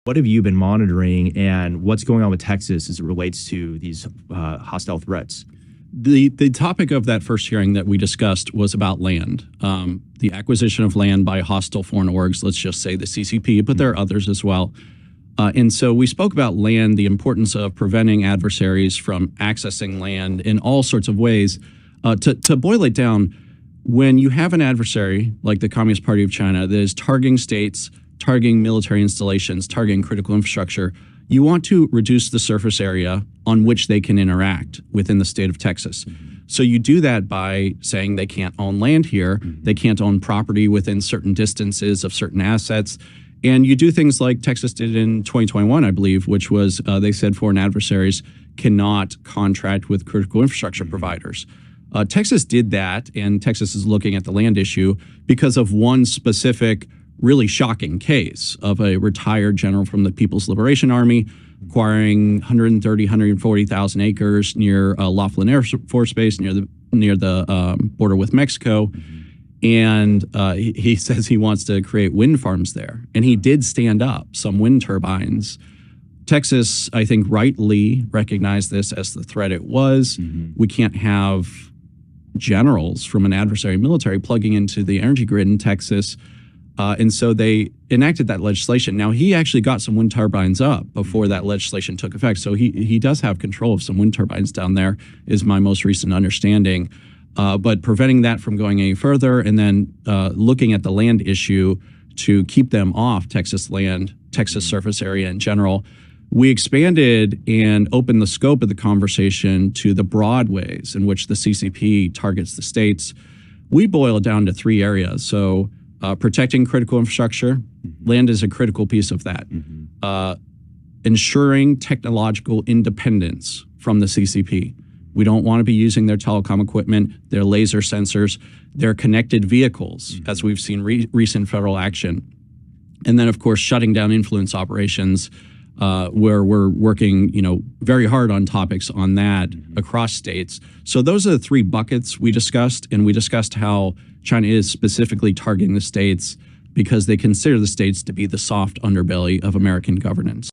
What have you been monitoring, and what's going on with Texas as it relates to these hostile threats? The topic of that first hearing that we discussed was about land, the acquisition of land by hostile foreign orgs, let's just say the CCP, but there are others as well. And so we spoke about land, the importance of preventing adversaries from accessing land in all sorts of ways. To boil it down, when you have an adversary like the Communist Party of China that is targeting states, targeting military installations, targeting critical infrastructure, you want to reduce the surface area on which they can interact within the state of Texas. So you do that by saying they can't own land here, they can't own property within certain distances of certain assets. And you do things like Texas did in 2021, I believe, which was they said foreign adversaries cannot contract with critical infrastructure providers. Texas did that, and Texas is looking at the land issue because of one specific really shocking case of a retired general from the People's Liberation Army acquiring 130, 140,000 acres near Laughlin Air Force Base near the border with Mexico. And he says he wants to create wind farms there. And he did stand up some wind turbines. Texas, I think, rightly recognized this as the threat it was. We can't have generals from an adversary military plugging into the energy grid in Texas. And so they enacted that legislation. Now, he actually got some wind turbines up before that legislation took effect. So he does have control of some wind turbines down there, is my most recent understanding. But preventing that from going any further, and then looking at the land issue to keep them off Texas land, Texas surface area in general, we expanded and opened the scope of the conversation to the broad ways in which the CCP targets the states. We boil it down to three areas. So protecting critical infrastructure, land is a critical piece of that. Ensuring technological independence from the CCP. We don't want to be using their telecom equipment, their laser sensors, their connected vehicles, as we've seen recent federal action. And then, of course, shutting down influence operations, where we're working, very hard on topics on that across states. So those are the three buckets we discussed, and we discussed how China is specifically targeting the states because they consider the states to be the soft underbelly of American governance.